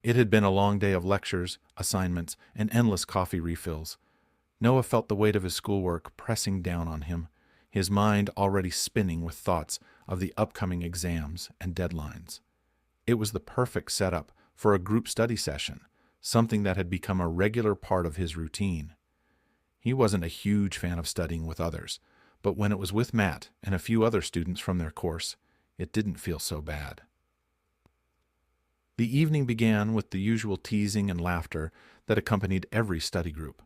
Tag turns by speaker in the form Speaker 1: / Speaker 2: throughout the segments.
Speaker 1: It had been a long day of lectures, assignments, and endless coffee refills. Noah felt the weight of his schoolwork pressing down on him, his mind already spinning with thoughts of the upcoming exams and deadlines. It was the perfect setup for a group study session, something that had become a regular part of his routine. He wasn't a huge fan of studying with others, but when it was with Matt and a few other students from their course, it didn't feel so bad. The evening began with the usual teasing and laughter that accompanied every study group.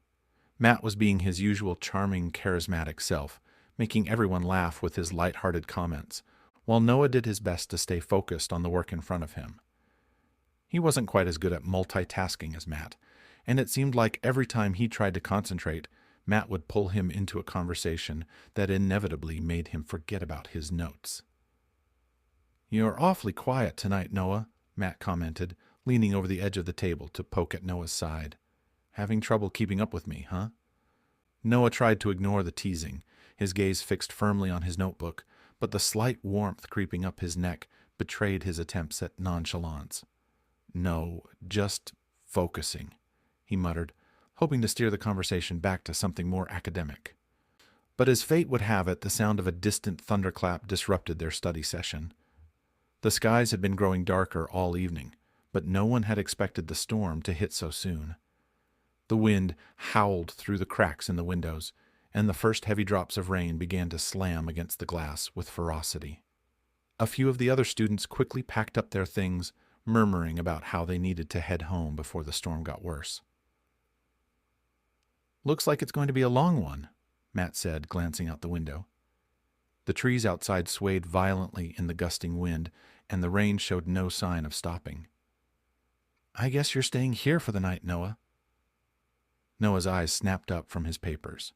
Speaker 1: Matt was being his usual charming, charismatic self, making everyone laugh with his light-hearted comments, while Noah did his best to stay focused on the work in front of him. He wasn't quite as good at multitasking as Matt, and it seemed like every time he tried to concentrate, Matt would pull him into a conversation that inevitably made him forget about his notes. "You're awfully quiet tonight, Noah," Matt commented, leaning over the edge of the table to poke at Noah's side. "Having trouble keeping up with me, huh?" Noah tried to ignore the teasing, his gaze fixed firmly on his notebook, but the slight warmth creeping up his neck betrayed his attempts at nonchalance. "No, just focusing," he muttered, hoping to steer the conversation back to something more academic. But as fate would have it, the sound of a distant thunderclap disrupted their study session. The skies had been growing darker all evening, but no one had expected the storm to hit so soon. The wind howled through the cracks in the windows, and the first heavy drops of rain began to slam against the glass with ferocity. A few of the other students quickly packed up their things, murmuring about how they needed to head home before the storm got worse. "Looks like it's going to be a long one," Matt said, glancing out the window. The trees outside swayed violently in the gusting wind, and the rain showed no sign of stopping. "I guess you're staying here for the night, Noah." Noah's eyes snapped up from his papers.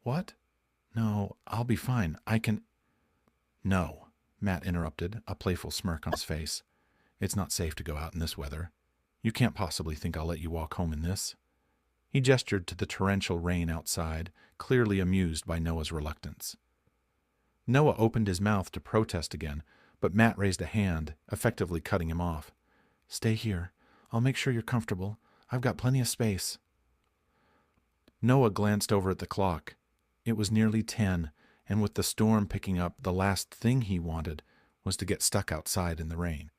Speaker 1: "What? No, I'll be fine. I can—" "No," Matt interrupted, a playful smirk on his face. "It's not safe to go out in this weather. You can't possibly think I'll let you walk home in this." He gestured to the torrential rain outside, clearly amused by Noah's reluctance. Noah opened his mouth to protest again, but Matt raised a hand, effectively cutting him off. "Stay here. I'll make sure you're comfortable. I've got plenty of space." Noah glanced over at the clock. It was nearly 10, and with the storm picking up, the last thing he wanted was to get stuck outside in the rain.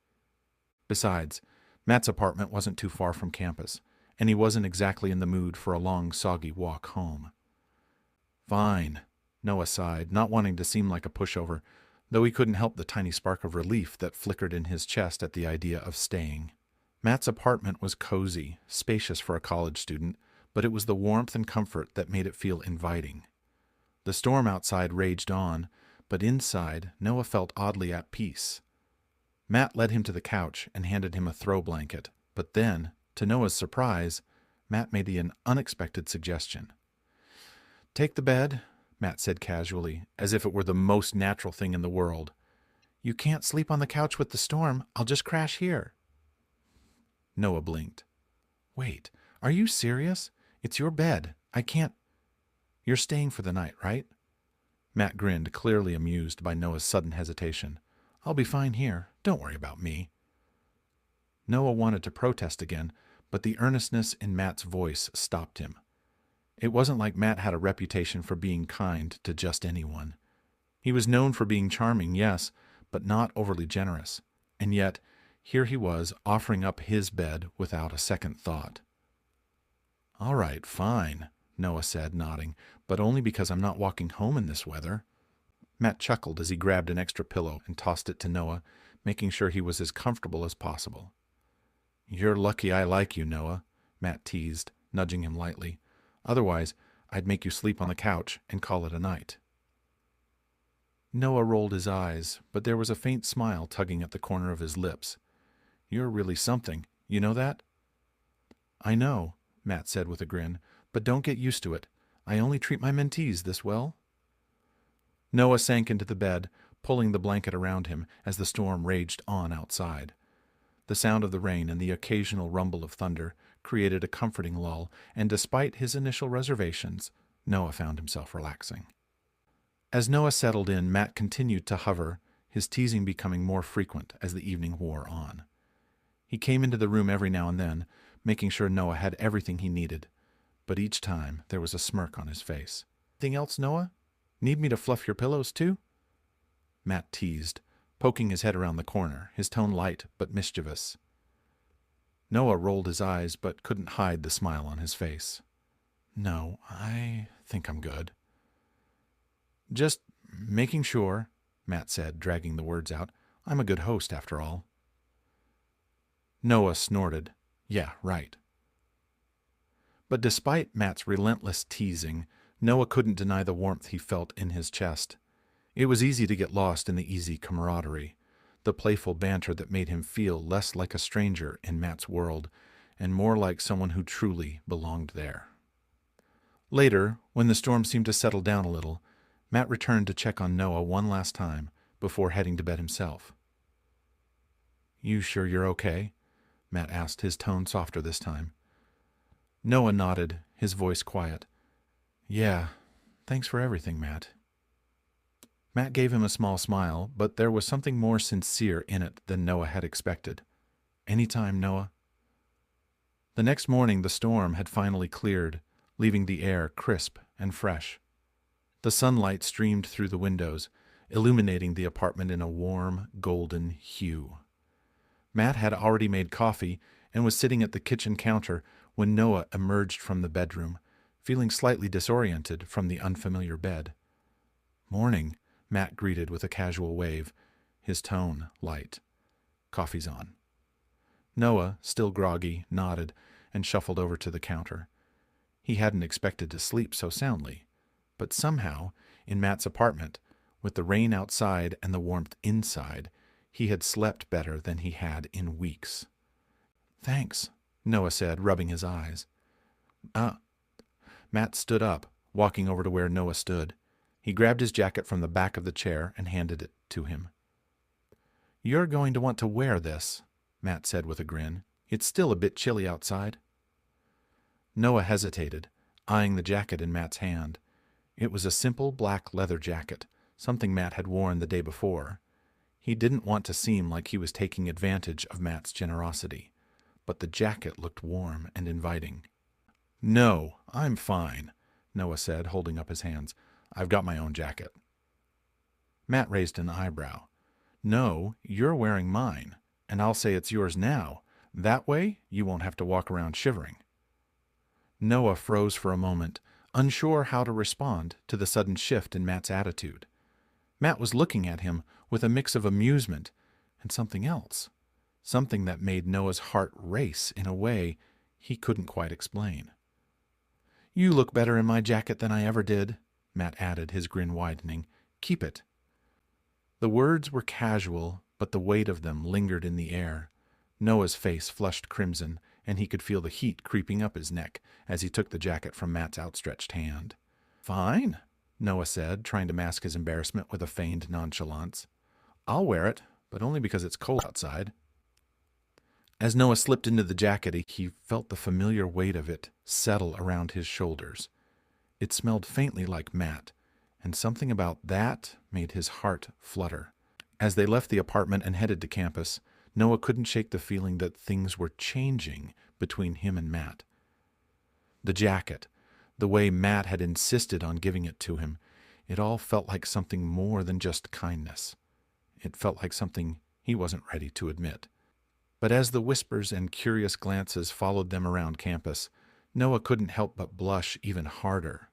Speaker 1: Besides, Matt's apartment wasn't too far from campus, and he wasn't exactly in the mood for a long, soggy walk home. "Fine," Noah sighed, not wanting to seem like a pushover, though he couldn't help the tiny spark of relief that flickered in his chest at the idea of staying. Matt's apartment was cozy, spacious for a college student, but it was the warmth and comfort that made it feel inviting. The storm outside raged on, but inside Noah felt oddly at peace. Matt led him to the couch and handed him a throw blanket, but then, to Noah's surprise, Matt made an unexpected suggestion. "Take the bed," Matt said casually, as if it were the most natural thing in the world. "You can't sleep on the couch with the storm. I'll just crash here." Noah blinked. "Wait, are you serious? It's your bed. I can't—" "You're staying for the night, right?" Matt grinned, clearly amused by Noah's sudden hesitation. "I'll be fine here. Don't worry about me." Noah wanted to protest again, but the earnestness in Matt's voice stopped him. It wasn't like Matt had a reputation for being kind to just anyone. He was known for being charming, yes, but not overly generous. And yet, here he was offering up his bed without a second thought. "All right, fine," Noah said, nodding, "but only because I'm not walking home in this weather." Matt chuckled as he grabbed an extra pillow and tossed it to Noah, making sure he was as comfortable as possible. "You're lucky I like you, Noah," Matt teased, nudging him lightly. "Otherwise, I'd make you sleep on the couch and call it a night." Noah rolled his eyes, but there was a faint smile tugging at the corner of his lips. "You're really something. You know that?" "I know," Matt said with a grin, "but don't get used to it. I only treat my mentees this well." Noah sank into the bed, pulling the blanket around him as the storm raged on outside. The sound of the rain and the occasional rumble of thunder created a comforting lull, and despite his initial reservations, Noah found himself relaxing. As Noah settled in, Matt continued to hover, his teasing becoming more frequent as the evening wore on. He came into the room every now and then, making sure Noah had everything he needed, but each time there was a smirk on his face. "Anything else, Noah? Need me to fluff your pillows too?" Matt teased, poking his head around the corner, his tone light but mischievous. Noah rolled his eyes but couldn't hide the smile on his face. "No, I think I'm good." "Just making sure," Matt said, dragging the words out. "I'm a good host, after all." Noah snorted. "Yeah, right." But despite Matt's relentless teasing, Noah couldn't deny the warmth he felt in his chest. It was easy to get lost in the easy camaraderie, the playful banter that made him feel less like a stranger in Matt's world and more like someone who truly belonged there. Later, when the storm seemed to settle down a little, Matt returned to check on Noah one last time before heading to bed himself. "You sure you're okay?" Matt asked, his tone softer this time. Noah nodded, his voice quiet. "Yeah, thanks for everything, Matt." Matt gave him a small smile, but there was something more sincere in it than Noah had expected. "Anytime, Noah." The next morning the storm had finally cleared, leaving the air crisp and fresh. The sunlight streamed through the windows, illuminating the apartment in a warm, golden hue. Matt had already made coffee and was sitting at the kitchen counter when Noah emerged from the bedroom, feeling slightly disoriented from the unfamiliar bed. "Morning," Matt greeted with a casual wave, his tone light. "Coffee's on." Noah, still groggy, nodded and shuffled over to the counter. He hadn't expected to sleep so soundly, but somehow, in Matt's apartment, with the rain outside and the warmth inside, he had slept better than he had in weeks. "Thanks," Noah said, rubbing his eyes. Matt stood up, walking over to where Noah stood. He grabbed his jacket from the back of the chair and handed it to him. "You're going to want to wear this," Matt said with a grin. "It's still a bit chilly outside." Noah hesitated, eyeing the jacket in Matt's hand. It was a simple black leather jacket, something Matt had worn the day before. He didn't want to seem like he was taking advantage of Matt's generosity, but the jacket looked warm and inviting. "No, I'm fine," Noah said, holding up his hands. "I've got my own jacket." Matt raised an eyebrow. "No, you're wearing mine, and I'll say it's yours now. That way, you won't have to walk around shivering." Noah froze for a moment, unsure how to respond to the sudden shift in Matt's attitude. Matt was looking at him with a mix of amusement and something else, something that made Noah's heart race in a way he couldn't quite explain. "You look better in my jacket than I ever did," Matt added, his grin widening. "Keep it." The words were casual, but the weight of them lingered in the air. Noah's face flushed crimson, and he could feel the heat creeping up his neck as he took the jacket from Matt's outstretched hand. "Fine," Noah said, trying to mask his embarrassment with a feigned nonchalance. "I'll wear it, but only because it's cold outside." As Noah slipped into the jacket, he felt the familiar weight of it settle around his shoulders. It smelled faintly like Matt, and something about that made his heart flutter. As they left the apartment and headed to campus, Noah couldn't shake the feeling that things were changing between him and Matt. The jacket, the way Matt had insisted on giving it to him, it all felt like something more than just kindness. It felt like something he wasn't ready to admit. But as the whispers and curious glances followed them around campus, Noah couldn't help but blush even harder.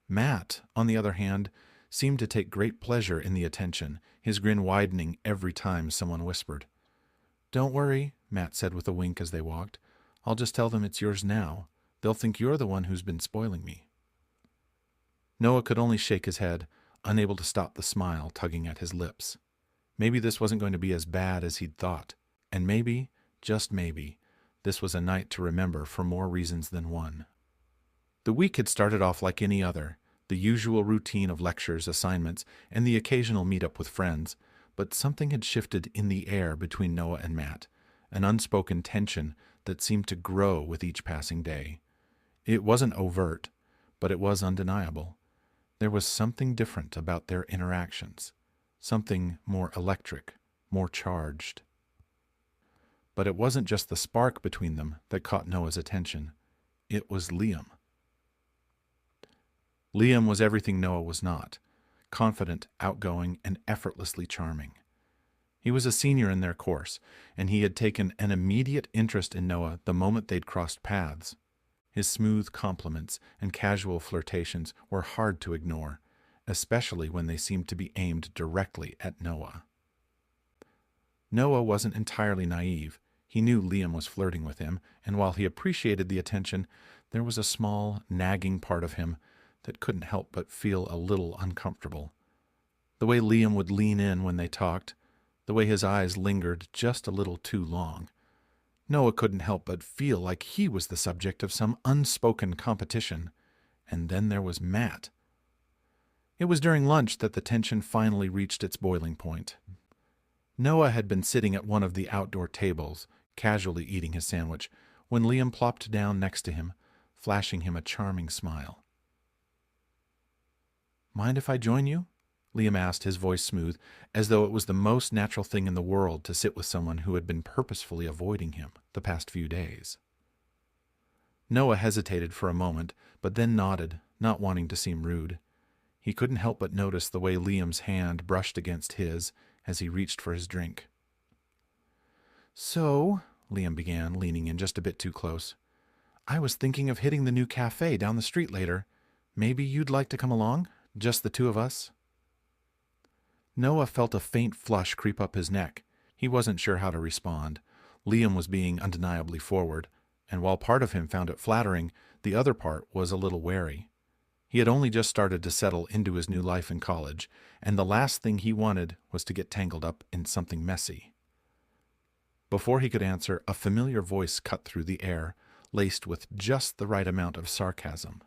Speaker 1: Matt, on the other hand, seemed to take great pleasure in the attention, his grin widening every time someone whispered. "Don't worry," Matt said with a wink as they walked. "I'll just tell them it's yours now. They'll think you're the one who's been spoiling me." Noah could only shake his head, unable to stop the smile tugging at his lips. Maybe this wasn't going to be as bad as he'd thought, and maybe, just maybe, this was a night to remember for more reasons than one. The week had started off like any other, the usual routine of lectures, assignments, and the occasional meet-up with friends, but something had shifted in the air between Noah and Matt, an unspoken tension that seemed to grow with each passing day. It wasn't overt, but it was undeniable. There was something different about their interactions, something more electric, more charged. But it wasn't just the spark between them that caught Noah's attention. It was Liam. Liam was everything Noah was not: confident, outgoing, and effortlessly charming. He was a senior in their course, and he had taken an immediate interest in Noah the moment they'd crossed paths. His smooth compliments and casual flirtations were hard to ignore, especially when they seemed to be aimed directly at Noah. Noah wasn't entirely naive. He knew Liam was flirting with him, and while he appreciated the attention, there was a small, nagging part of him that couldn't help but feel a little uncomfortable. The way Liam would lean in when they talked, the way his eyes lingered just a little too long. Noah couldn't help but feel like he was the subject of some unspoken competition. And then there was Matt. It was during lunch that the tension finally reached its boiling point. Noah had been sitting at one of the outdoor tables, casually eating his sandwich, when Liam plopped down next to him, flashing him a charming smile. "Mind if I join you?" Liam asked, his voice smooth, as though it was the most natural thing in the world to sit with someone who had been purposefully avoiding him the past few days. Noah hesitated for a moment, but then nodded, not wanting to seem rude. He couldn't help but notice the way Liam's hand brushed against his as he reached for his drink. "So," Liam began, leaning in just a bit too close, "I was thinking of hitting the new cafe down the street later. Maybe you'd like to come along? Just the two of us?" Noah felt a faint flush creep up his neck. He wasn't sure how to respond. Liam was being undeniably forward, and while part of him found it flattering, the other part was a little wary. He had only just started to settle into his new life in college, and the last thing he wanted was to get tangled up in something messy. Before he could answer, a familiar voice cut through the air, laced with just the right amount of sarcasm.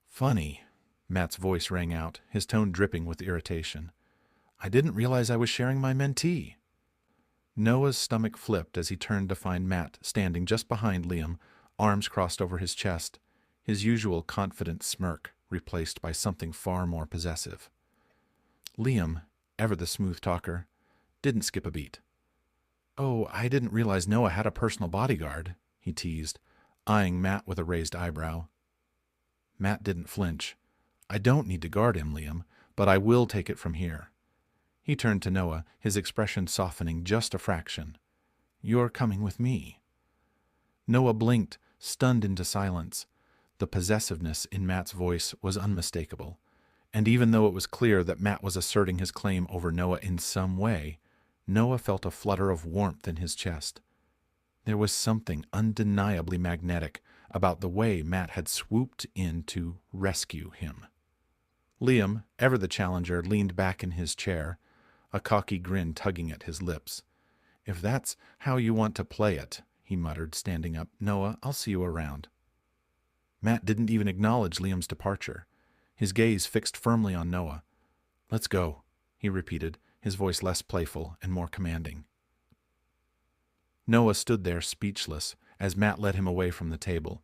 Speaker 1: "Funny," Matt's voice rang out, his tone dripping with irritation. "I didn't realize I was sharing my mentee." Noah's stomach flipped as he turned to find Matt standing just behind Liam, arms crossed over his chest, his usual confident smirk replaced by something far more possessive. Liam, ever the smooth talker, didn't skip a beat. "Oh, I didn't realize Noah had a personal bodyguard," he teased, eyeing Matt with a raised eyebrow. Matt didn't flinch. "I don't need to guard him, Liam, but I will take it from here." He turned to Noah, his expression softening just a fraction. "You're coming with me." Noah blinked, stunned into silence. The possessiveness in Matt's voice was unmistakable, and even though it was clear that Matt was asserting his claim over Noah in some way, Noah felt a flutter of warmth in his chest. There was something undeniably magnetic about the way Matt had swooped in to rescue him. Liam, ever the challenger, leaned back in his chair, a cocky grin tugging at his lips. "If that's how you want to play it," he muttered, standing up, "Noah, I'll see you around." Matt didn't even acknowledge Liam's departure, his gaze fixed firmly on Noah. "Let's go," he repeated, his voice less playful and more commanding. Noah stood there speechless as Matt led him away from the table.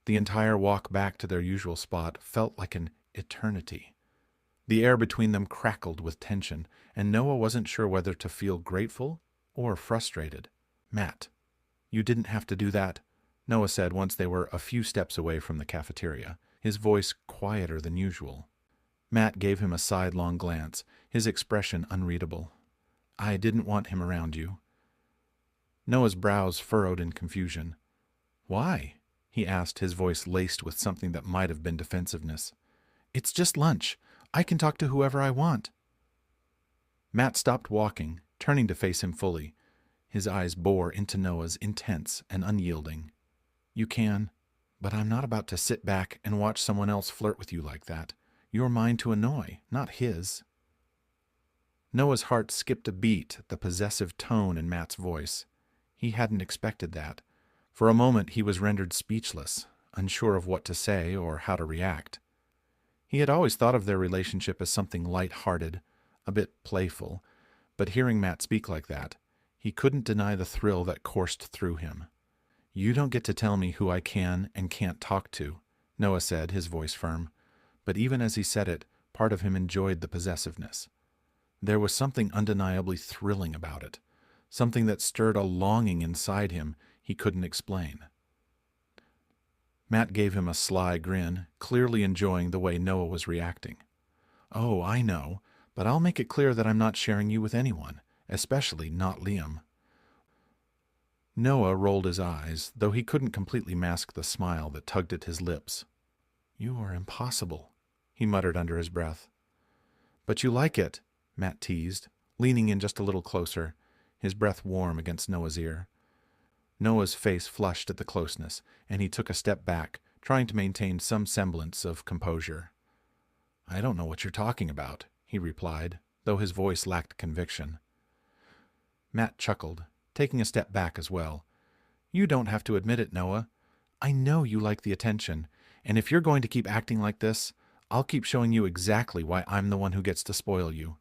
Speaker 1: The entire walk back to their usual spot felt like an eternity. The air between them crackled with tension, and Noah wasn't sure whether to feel grateful or frustrated. "Matt, you didn't have to do that," Noah said once they were a few steps away from the cafeteria, his voice quieter than usual. Matt gave him a sidelong glance, his expression unreadable. "I didn't want him around you." Noah's brows furrowed in confusion. "Why?" he asked, his voice laced with something that might have been defensiveness. "It's just lunch. I can talk to whoever I want." Matt stopped walking, turning to face him fully. His eyes bore into Noah's, intense and unyielding. "You can, but I'm not about to sit back and watch someone else flirt with you like that. You're mine to annoy, not his." Noah's heart skipped a beat at the possessive tone in Matt's voice. He hadn't expected that. For a moment he was rendered speechless, unsure of what to say or how to react. He had always thought of their relationship as something light-hearted, a bit playful, but hearing Matt speak like that, he couldn't deny the thrill that coursed through him. "You don't get to tell me who I can and can't talk to," Noah said, his voice firm. But even as he said it, part of him enjoyed the possessiveness. There was something undeniably thrilling about it, something that stirred a longing inside him he couldn't explain. Matt gave him a sly grin, clearly enjoying the way Noah was reacting. "Oh, I know, but I'll make it clear that I'm not sharing you with anyone, especially not Liam." Noah rolled his eyes, though he couldn't completely mask the smile that tugged at his lips. "You are impossible," he muttered under his breath. "But you like it," Matt teased, leaning in just a little closer, his breath warm against Noah's ear. Noah's face flushed at the closeness, and he took a step back, trying to maintain some semblance of composure. "I don't know what you're talking about," he replied, though his voice lacked conviction. Matt chuckled, taking a step back as well. "You don't have to admit it, Noah. I know you like the attention, and if you're going to keep acting like this, I'll keep showing you exactly why I'm the one who gets to spoil you."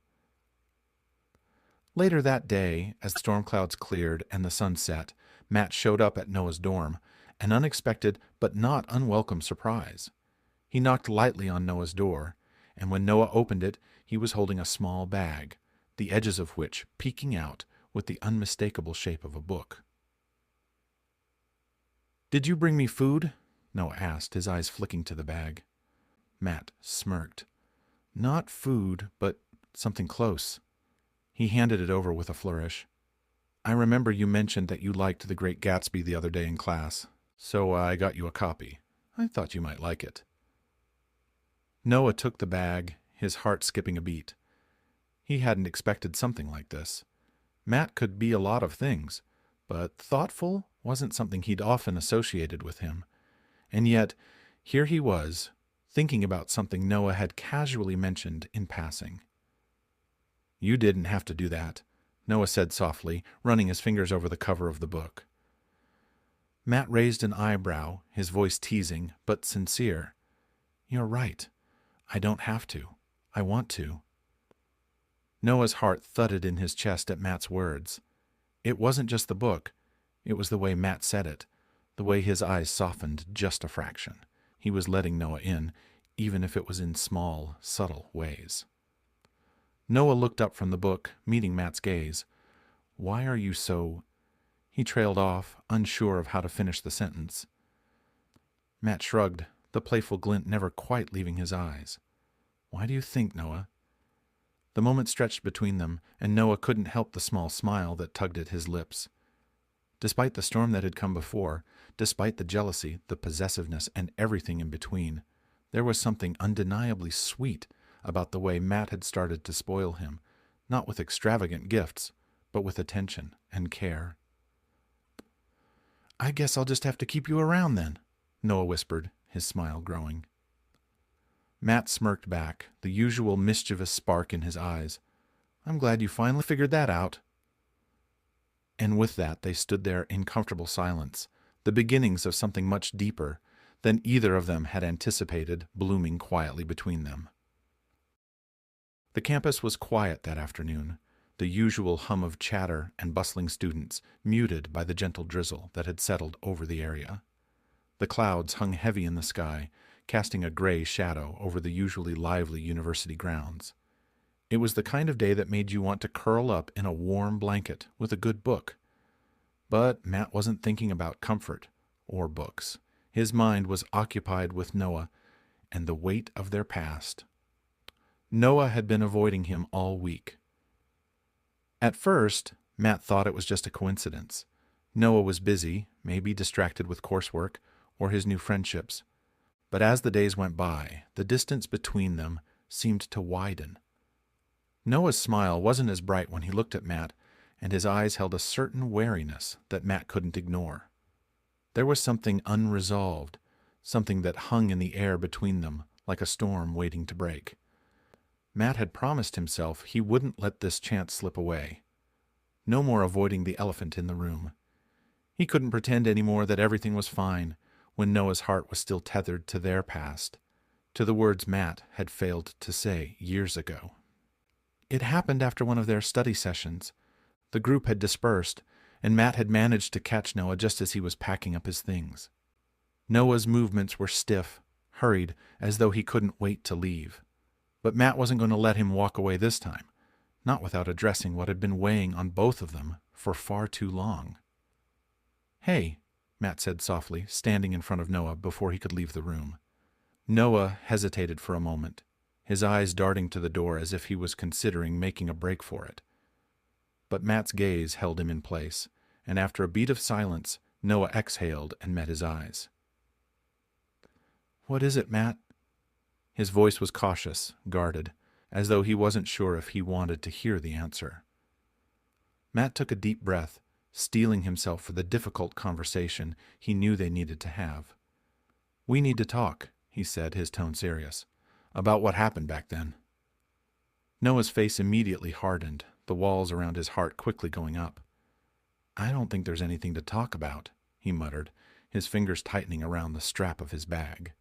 Speaker 1: Later that day, as the storm clouds cleared and the sun set, Matt showed up at Noah's dorm, an unexpected but not unwelcome surprise. He knocked lightly on Noah's door, and when Noah opened it, he was holding a small bag, the edges of which peeking out with the unmistakable shape of a book. "Did you bring me food?" Noah asked, his eyes flicking to the bag. Matt smirked. "Not food, but something close." He handed it over with a flourish. "I remember you mentioned that you liked The Great Gatsby the other day in class, so I got you a copy. I thought you might like it." Noah took the bag, his heart skipping a beat. He hadn't expected something like this. Matt could be a lot of things, but thoughtful wasn't something he'd often associated with him. And yet, here he was, thinking about something Noah had casually mentioned in passing. "You didn't have to do that," Noah said softly, running his fingers over the cover of the book. Matt raised an eyebrow, his voice teasing, but sincere. "You're right. I don't have to. I want to." Noah's heart thudded in his chest at Matt's words. It wasn't just the book. It was the way Matt said it, the way his eyes softened just a fraction. He was letting Noah in, even if it was in small, subtle ways. Noah looked up from the book, meeting Matt's gaze. "Why are you so—" He trailed off, unsure of how to finish the sentence. Matt shrugged, the playful glint never quite leaving his eyes. "Why do you think, Noah?" The moment stretched between them, and Noah couldn't help the small smile that tugged at his lips. Despite the storm that had come before, despite the jealousy, the possessiveness, and everything in between, there was something undeniably sweet about the way Matt had started to spoil him, not with extravagant gifts, but with attention and care. "I guess I'll just have to keep you around then," Noah whispered, his smile growing. Matt smirked back, the usual mischievous spark in his eyes. "I'm glad you finally figured that out." And with that they stood there in comfortable silence, the beginnings of something much deeper than either of them had anticipated blooming quietly between them. The campus was quiet that afternoon, the usual hum of chatter and bustling students muted by the gentle drizzle that had settled over the area. The clouds hung heavy in the sky, casting a gray shadow over the usually lively university grounds. It was the kind of day that made you want to curl up in a warm blanket with a good book. But Matt wasn't thinking about comfort or books. His mind was occupied with Noah and the weight of their past. Noah had been avoiding him all week. At first, Matt thought it was just a coincidence. Noah was busy, maybe distracted with coursework or his new friendships. But as the days went by, the distance between them seemed to widen. Noah's smile wasn't as bright when he looked at Matt, and his eyes held a certain wariness that Matt couldn't ignore. There was something unresolved, something that hung in the air between them like a storm waiting to break. Matt had promised himself he wouldn't let this chance slip away. No more avoiding the elephant in the room. He couldn't pretend anymore that everything was fine when Noah's heart was still tethered to their past, to the words Matt had failed to say years ago. It happened after one of their study sessions. The group had dispersed, and Matt had managed to catch Noah just as he was packing up his things. Noah's movements were stiff, hurried, as though he couldn't wait to leave. But Matt wasn't going to let him walk away this time, not without addressing what had been weighing on both of them for far too long. "Hey," Matt said softly, standing in front of Noah before he could leave the room. Noah hesitated for a moment, his eyes darting to the door as if he was considering making a break for it. But Matt's gaze held him in place, and after a beat of silence, Noah exhaled and met his eyes. "What is it, Matt?" His voice was cautious, guarded, as though he wasn't sure if he wanted to hear the answer. Matt took a deep breath, steeling himself for the difficult conversation he knew they needed to have. "We need to talk," he said, his tone serious, "about what happened back then." Noah's face immediately hardened, the walls around his heart quickly going up. "I don't think there's anything to talk about," he muttered, his fingers tightening around the strap of his bag.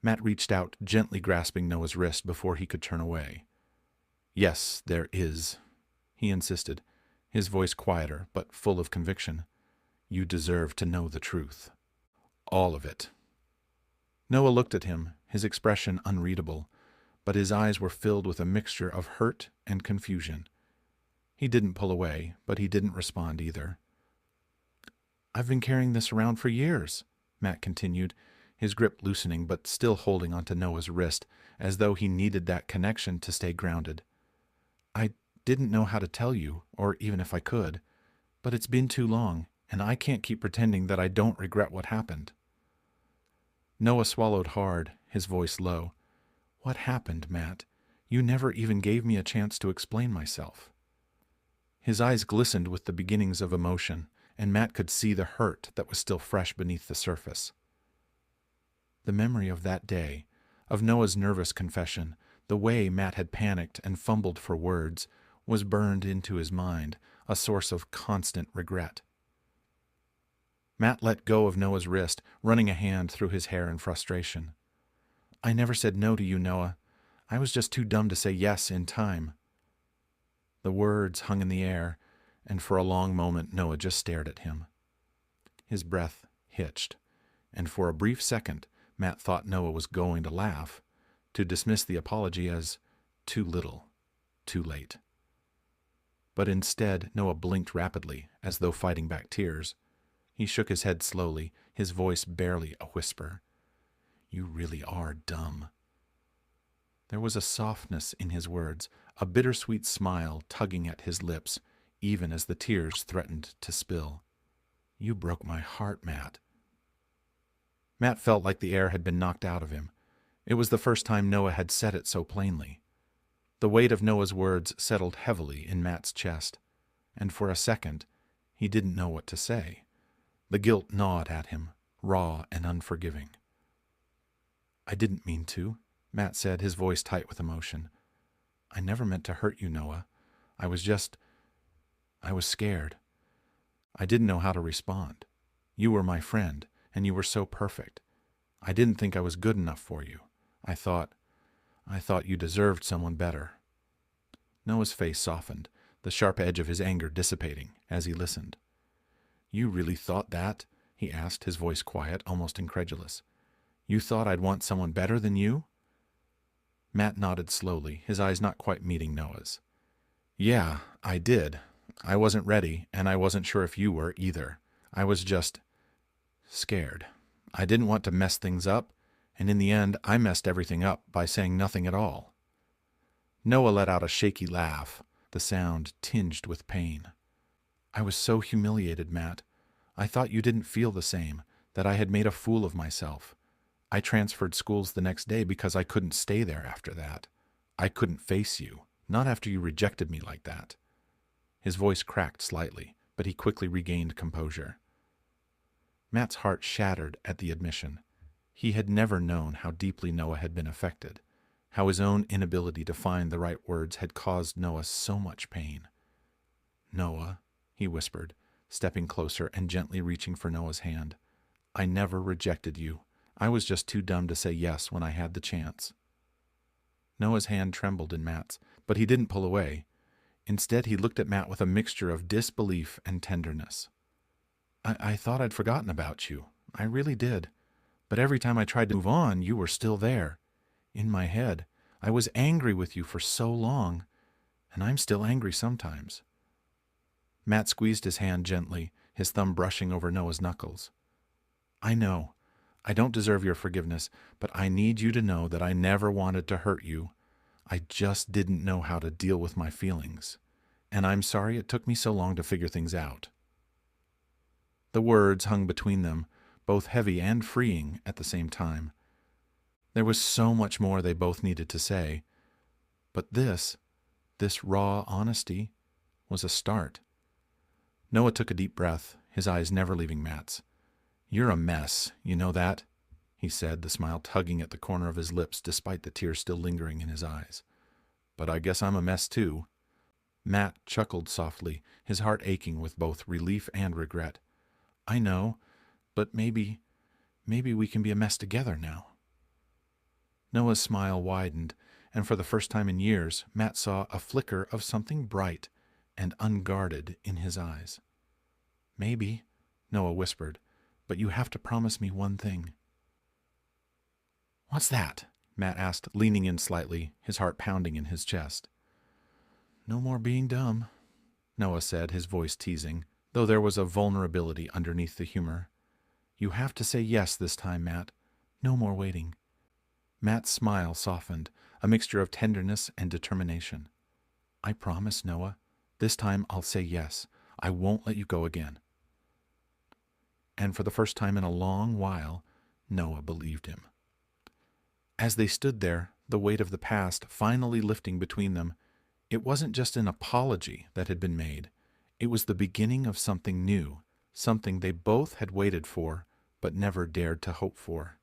Speaker 1: Matt reached out, gently grasping Noah's wrist before he could turn away. "Yes, there is," he insisted, his voice quieter but full of conviction. "You deserve to know the truth. All of it." Noah looked at him, his expression unreadable, but his eyes were filled with a mixture of hurt and confusion. He didn't pull away, but he didn't respond either. "I've been carrying this around for years," Matt continued, his grip loosening but still holding onto Noah's wrist as though he needed that connection to stay grounded. "I didn't know how to tell you, or even if I could, but it's been too long, and I can't keep pretending that I don't regret what happened." Noah swallowed hard, his voice low. "What happened, Matt? You never even gave me a chance to explain myself." His eyes glistened with the beginnings of emotion, and Matt could see the hurt that was still fresh beneath the surface. The memory of that day, of Noah's nervous confession, the way Matt had panicked and fumbled for words, was burned into his mind, a source of constant regret. Matt let go of Noah's wrist, running a hand through his hair in frustration. "I never said no to you, Noah. I was just too dumb to say yes in time." The words hung in the air, and for a long moment Noah just stared at him. His breath hitched, and for a brief second Matt thought Noah was going to laugh, to dismiss the apology as too little, too late. But instead Noah blinked rapidly, as though fighting back tears. He shook his head slowly, his voice barely a whisper. "You really are dumb." There was a softness in his words, a bittersweet smile tugging at his lips, even as the tears threatened to spill. "You broke my heart, Matt." Matt felt like the air had been knocked out of him. It was the first time Noah had said it so plainly. The weight of Noah's words settled heavily in Matt's chest, and for a second he didn't know what to say. The guilt gnawed at him, raw and unforgiving. "I didn't mean to," Matt said, his voice tight with emotion. "I never meant to hurt you, Noah. I was scared. I didn't know how to respond. You were my friend, and you were so perfect. I didn't think I was good enough for you. I thought you deserved someone better." Noah's face softened, the sharp edge of his anger dissipating as he listened. "You really thought that?" he asked, his voice quiet, almost incredulous. "You thought I'd want someone better than you?" Matt nodded slowly, his eyes not quite meeting Noah's. "Yeah, I did. I wasn't ready, and I wasn't sure if you were either. I was just scared. I didn't want to mess things up, and in the end I messed everything up by saying nothing at all." Noah let out a shaky laugh, the sound tinged with pain. "I was so humiliated, Matt. I thought you didn't feel the same, that I had made a fool of myself. I transferred schools the next day because I couldn't stay there after that. I couldn't face you, not after you rejected me like that." His voice cracked slightly, but he quickly regained composure. Matt's heart shattered at the admission. He had never known how deeply Noah had been affected, how his own inability to find the right words had caused Noah so much pain. "Noah," he whispered, stepping closer and gently reaching for Noah's hand, "I never rejected you. I was just too dumb to say yes when I had the chance." Noah's hand trembled in Matt's, but he didn't pull away. Instead, he looked at Matt with a mixture of disbelief and tenderness. I thought I'd forgotten about you. I really did. But every time I tried to move on, you were still there. In my head, I was angry with you for so long, and I'm still angry sometimes." Matt squeezed his hand gently, his thumb brushing over Noah's knuckles. I know. I don't deserve your forgiveness, but I need you to know that I never wanted to hurt you. I just didn't know how to deal with my feelings. And I'm sorry it took me so long to figure things out. The words hung between them, both heavy and freeing at the same time. There was so much more they both needed to say, but this raw honesty, was a start. Noah took a deep breath, his eyes never leaving Matt's. You're a mess, you know that? He said, the smile tugging at the corner of his lips despite the tears still lingering in his eyes. But I guess I'm a mess too. Matt chuckled softly, his heart aching with both relief and regret. I know, but maybe we can be a mess together now. Noah's smile widened, and for the first time in years, Matt saw a flicker of something bright and unguarded in his eyes. Maybe, Noah whispered, but you have to promise me one thing. What's that? Matt asked, leaning in slightly, his heart pounding in his chest. No more being dumb, Noah said, his voice teasing, though there was a vulnerability underneath the humor. You have to say yes this time, Matt. No more waiting. Matt's smile softened, a mixture of tenderness and determination. I promise, Noah. This time I'll say yes. I won't let you go again. And for the first time in a long while, Noah believed him. As they stood there, the weight of the past finally lifting between them, it wasn't just an apology that had been made. It was the beginning of something new, something they both had waited for, but never dared to hope for.